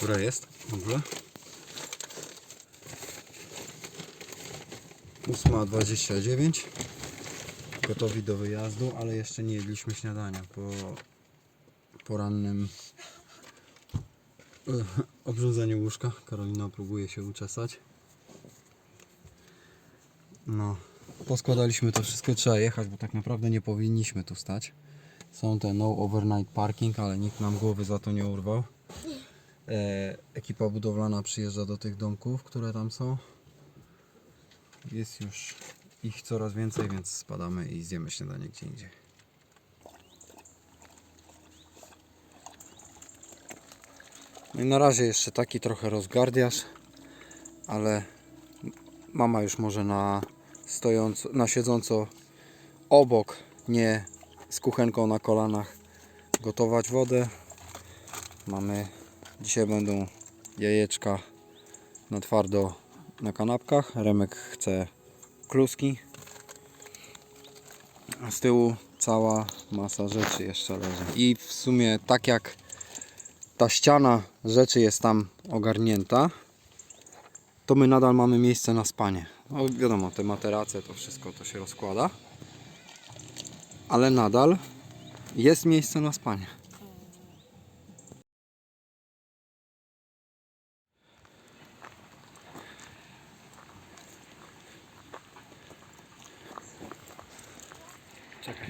która jest w ogóle. 8:29. Gotowi do wyjazdu, ale jeszcze nie jedliśmy śniadania po porannym obrządzeniu łóżka. Karolina próbuje się uczesać. No, poskładaliśmy to wszystko, trzeba jechać, bo tak naprawdę nie powinniśmy tu stać. Są te no overnight parking, ale nikt nam głowy za to nie urwał. Ekipa budowlana przyjeżdża do tych domków, które tam są. Jest już ich coraz więcej, więc spadamy i zjemy śniadanie gdzie indziej. No i na razie jeszcze taki trochę rozgardiasz, ale mama już może na siedząco obok, nie z kuchenką na kolanach, gotować wodę. Dzisiaj będą jajeczka na twardo na kanapkach. Remek chce kluski. A z tyłu cała masa rzeczy jeszcze leży. I w sumie tak jak ta ściana rzeczy jest tam ogarnięta, to my nadal mamy miejsce na spanie. No wiadomo, te materace, to wszystko to się rozkłada. Ale nadal jest miejsce na spanie. Czekaj.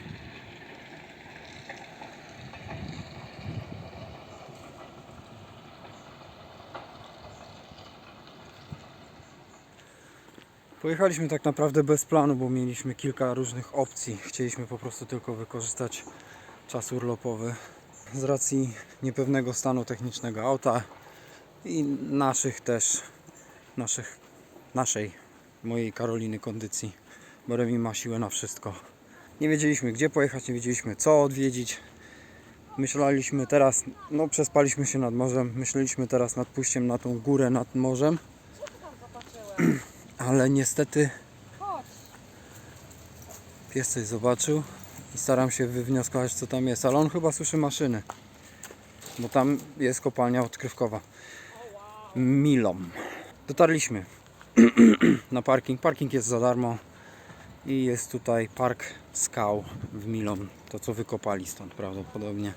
Pojechaliśmy tak naprawdę bez planu, bo mieliśmy kilka różnych opcji. Chcieliśmy po prostu tylko wykorzystać czas urlopowy. Z racji niepewnego stanu technicznego auta i mojej Karoliny kondycji, bo Remi ma siłę na wszystko. Nie wiedzieliśmy gdzie pojechać, nie wiedzieliśmy co odwiedzić. Myśleliśmy teraz, przespaliśmy się nad morzem, myśleliśmy teraz nad pójściem na tą górę nad morzem. Ale niestety pies coś zobaczył i staram się wywnioskować co tam jest, ale on chyba słyszy maszyny, bo tam jest kopalnia odkrywkowa Milom. Dotarliśmy na parking. Parking jest za darmo i jest tutaj park skał w Milom, to co wykopali stąd prawdopodobnie.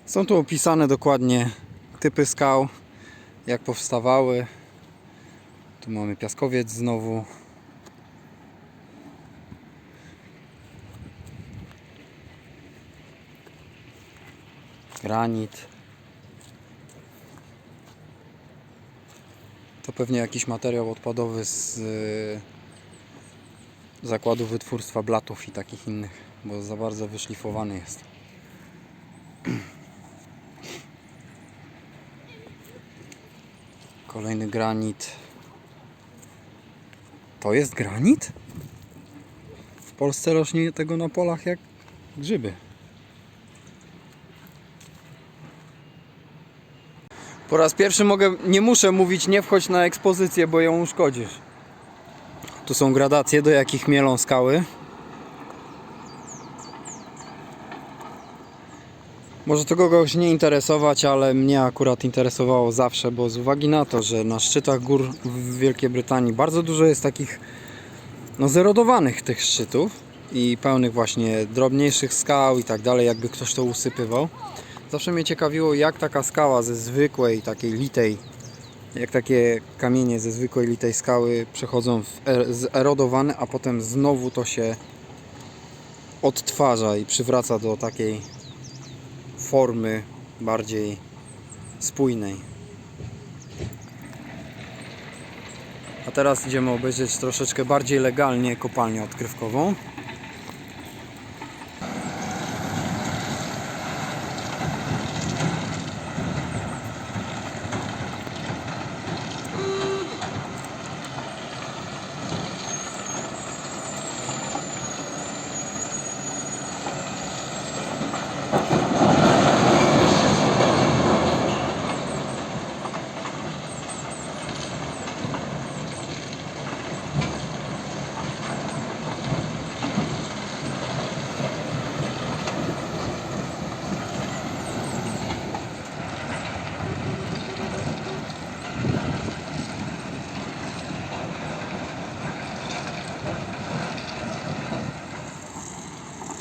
Są tu opisane dokładnie typy skał, jak powstawały. Tu mamy piaskowiec znowu. Granit. To pewnie jakiś materiał odpadowy z zakładu wytwórstwa blatów i takich innych, bo za bardzo wyszlifowany jest. Kolejny granit. To jest granit? W Polsce rośnie tego na polach jak grzyby. Po raz pierwszy nie muszę mówić nie wchodź na ekspozycję, bo ją uszkodzisz. Tu są gradacje, do jakich mielą skały. Może to kogoś nie interesować, ale mnie akurat interesowało zawsze, bo z uwagi na to, że na szczytach gór w Wielkiej Brytanii bardzo dużo jest takich zerodowanych tych szczytów i pełnych właśnie drobniejszych skał i tak dalej, jakby ktoś to usypywał. Zawsze mnie ciekawiło, jak taka skała ze zwykłej takiej litej, jak takie kamienie ze zwykłej litej skały przechodzą w zerodowane, a potem znowu to się odtwarza i przywraca do takiej formy bardziej spójnej. A teraz idziemy obejrzeć troszeczkę bardziej legalnie kopalnię odkrywkową.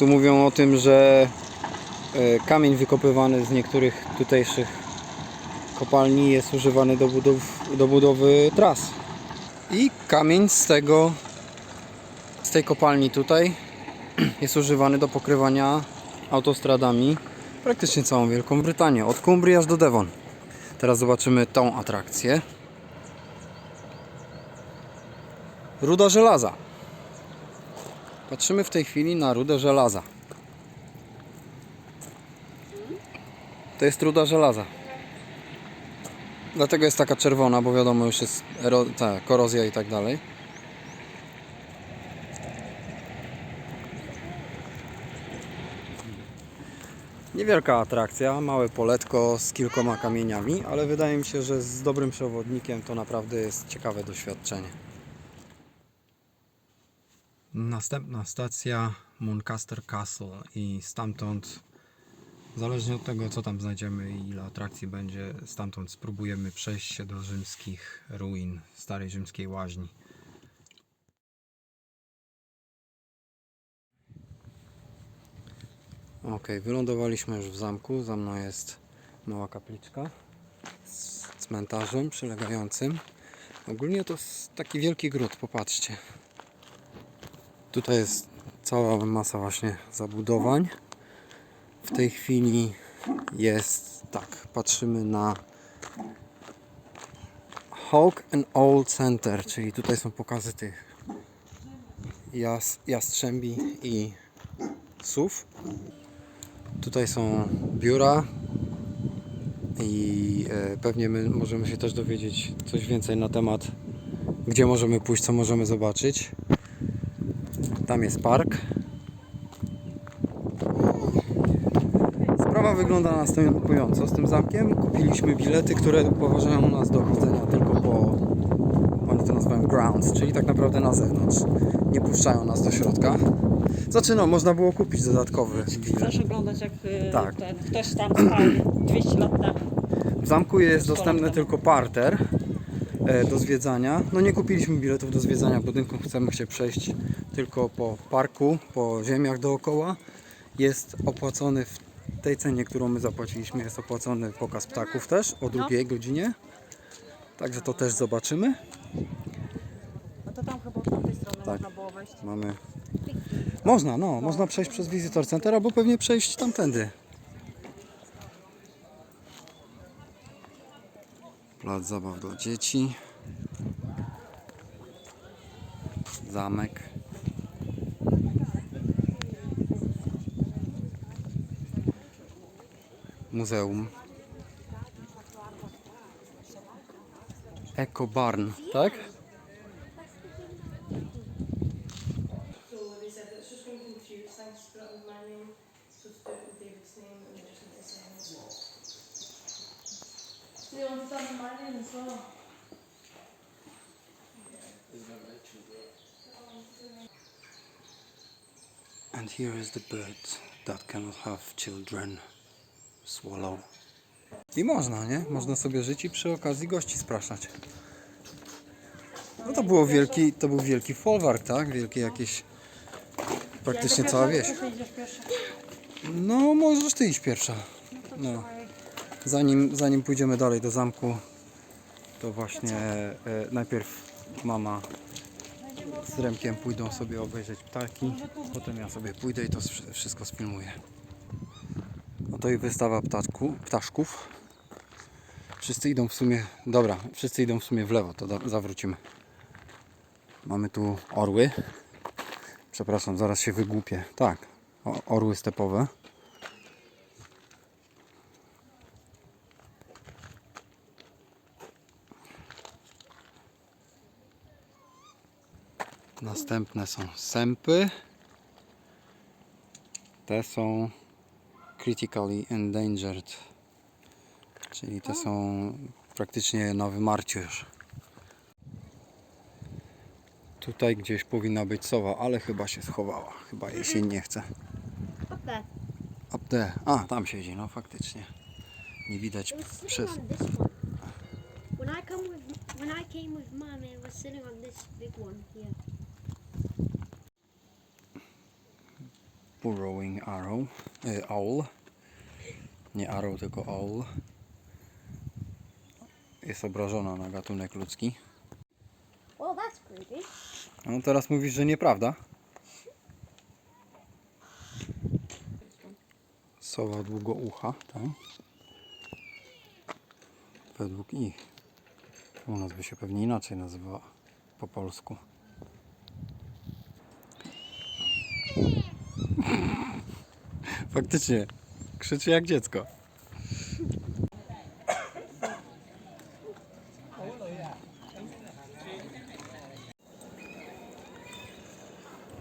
Tu mówią o tym, że kamień wykopywany z niektórych tutejszych kopalni jest używany do budowy tras. I kamień z tej kopalni tutaj jest używany do pokrywania autostradami praktycznie całą Wielką Brytanię, od Cumbrii aż do Devon. Teraz zobaczymy tą atrakcję. Ruda żelaza. Patrzymy w tej chwili na rudę żelaza. To jest ruda żelaza. Dlatego jest taka czerwona, bo wiadomo, już jest korozja i tak dalej. Niewielka atrakcja, małe poletko z kilkoma kamieniami, ale wydaje mi się, że z dobrym przewodnikiem to naprawdę jest ciekawe doświadczenie. Następna stacja Muncaster Castle i stamtąd, zależnie od tego co tam znajdziemy i ile atrakcji będzie, stamtąd spróbujemy przejść się do rzymskich ruin, starej rzymskiej łaźni. Ok, wylądowaliśmy już w zamku. Za mną jest mała kapliczka z cmentarzem przylegającym. Ogólnie to jest taki wielki gród, popatrzcie. Tutaj jest cała masa właśnie zabudowań. W tej chwili jest tak, patrzymy na Hawk and Owl Center, czyli tutaj są pokazy tych jastrzębi i sów. Tutaj są biura i pewnie my możemy się też dowiedzieć coś więcej na temat, gdzie możemy pójść, co możemy zobaczyć. Tam jest park. Sprawa wygląda następująco. Z tym zamkiem kupiliśmy bilety, które upoważniają nas do chodzenia tylko po, oni to nazywają grounds, czyli tak naprawdę na zewnątrz. Nie puszczają nas do środka. Znaczy no, można było kupić dodatkowy bilet. Chcesz oglądać jak Tak. ktoś tam spał 200 lat temu. W zamku jest dostępny tylko parter do zwiedzania. No nie kupiliśmy biletów do zwiedzania budynku, chcemy się przejść tylko po parku, po ziemiach dookoła. Jest opłacony w tej cenie, którą my zapłaciliśmy, jest opłacony pokaz ptaków też o 2 godzinie. Także to też zobaczymy. No to tam chyba od tej strony Tak. można było wejść. Mamy... Można przejść przez Visitor Center albo pewnie przejść tamtędy. Plac zabaw dla dzieci. Zamek. Muzeum. Eco Barn, tak? And here is the bird that cannot have children. Swallow. I można, nie? Można sobie żyć i przy okazji gości spraszać. No to był wielki folwark, tak? Wielkie jakieś... Praktycznie cała wieś. No, możesz ty iść pierwsza. No. Zanim pójdziemy dalej do zamku, to właśnie najpierw mama z Remkiem pójdą sobie obejrzeć ptaki, potem ja sobie pójdę i to wszystko sfilmuję. Oto i wystawa ptaszków. Wszyscy idą w sumie w lewo, to zawrócimy. Mamy tu orły. Przepraszam, zaraz się wygłupię. Tak, orły stepowe. Następne są sępy. Te są critically endangered, czyli te są praktycznie na wymarciu już. Tutaj gdzieś powinna być sowa, ale chyba się schowała. Chyba jej się nie chce. Up there. A, tam siedzi, no faktycznie. Nie widać przez... When I came with Mum, it was sitting on this big one here. Burrowing owl. Nie arrow, tylko owl. Jest obrażona na gatunek ludzki. Well, that's creepy. No teraz mówisz, że nieprawda? Sowa długoucha, tak? Według ich. U nas by się pewnie inaczej nazywała po polsku. Faktycznie, krzyczy jak dziecko.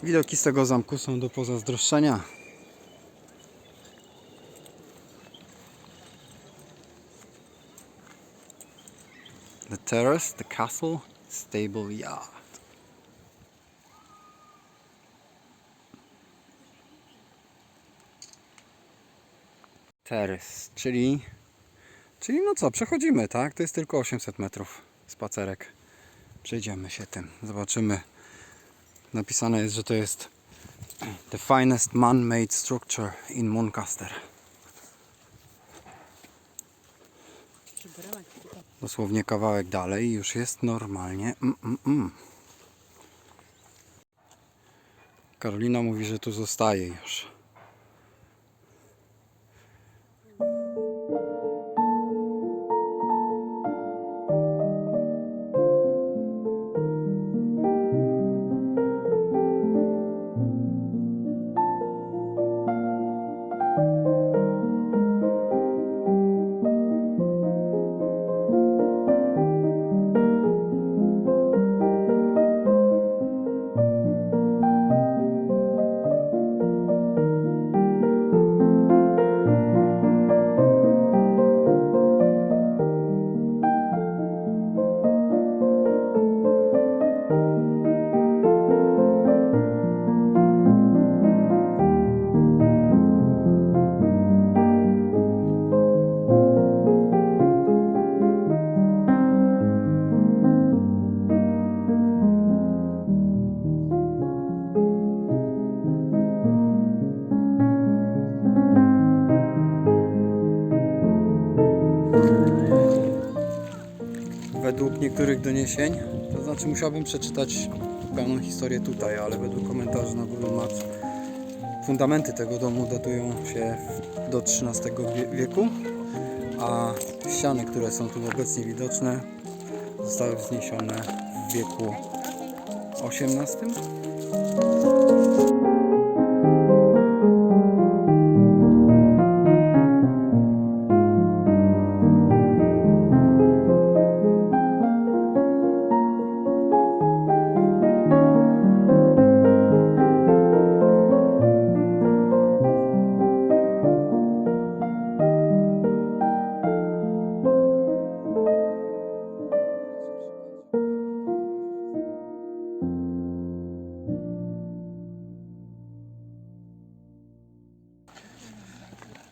Widoki z tego zamku są do pozazdroszczenia. The terrace, the castle, stable yard. Terrace, czyli no co, przechodzimy, tak? To jest tylko 800 metrów spacerek. Przejdziemy się tym, zobaczymy. Napisane jest, że to jest the finest man-made structure in Muncaster. Dosłownie kawałek dalej i już jest normalnie. Karolina mówi, że tu zostaje już. Według niektórych doniesień, to znaczy musiałbym przeczytać pełną historię tutaj, ale według komentarzy na Google Maps fundamenty tego domu datują się do XIII wieku, a ściany, które są tu obecnie widoczne, zostały wzniesione w wieku XVIII.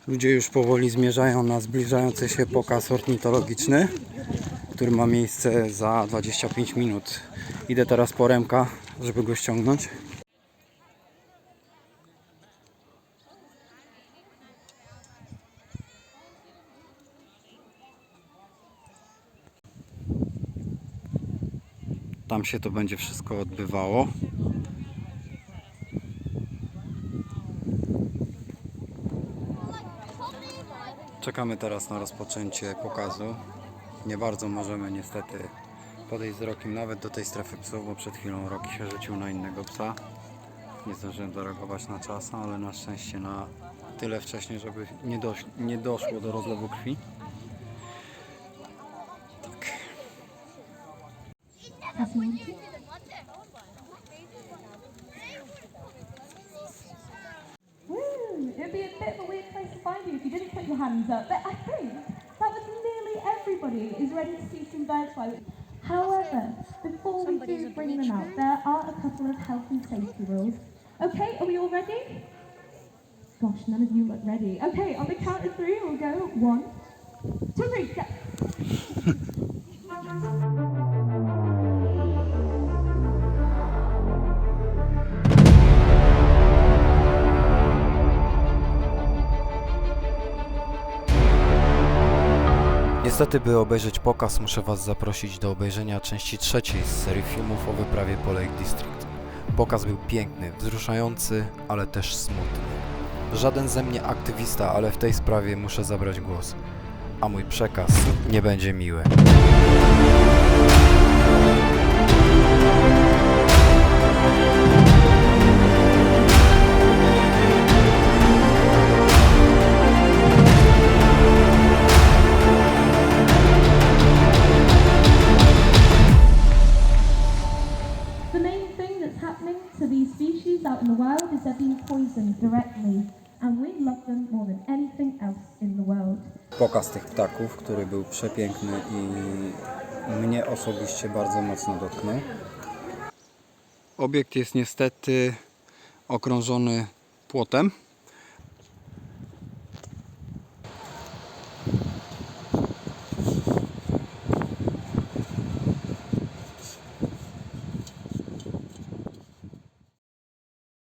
Ludzie już powoli zmierzają na zbliżający się pokaz ornitologiczny, który ma miejsce za 25 minut. Idę teraz po Remka, żeby go ściągnąć. Tam się to będzie wszystko odbywało. Czekamy teraz na rozpoczęcie pokazu. Nie bardzo możemy niestety podejść wzrokiem nawet do tej strefy psów, bo przed chwilą Roki się rzucił na innego psa. Nie zdążyłem zareagować na czas, ale na szczęście na tyle wcześnie, żeby nie doszło do rozlewu krwi. Tak. It would be a bit of a weird place to find you if you didn't put your hands up, but I think that was nearly everybody is ready to see some birds fly. However, before we do bring them out, there are a couple of health and safety rules. Okay, are we all ready? Gosh, none of you look ready. Okay, on the count of three, we'll go 1, 2, 3, go. Niestety, by obejrzeć pokaz, muszę Was zaprosić do obejrzenia części 3 z serii filmów o wyprawie po Lake District. Pokaz był piękny, wzruszający, ale też smutny. Żaden ze mnie aktywista, ale w tej sprawie muszę zabrać głos. A mój przekaz nie będzie miły. The main thing that's happening to these species out in the wild is they're being poisoned directly, and we love them more than anything else in the world. Pokaz tych ptaków, który był przepiękny i mnie osobiście bardzo mocno dotknął. Obiekt jest niestety okrążony płotem.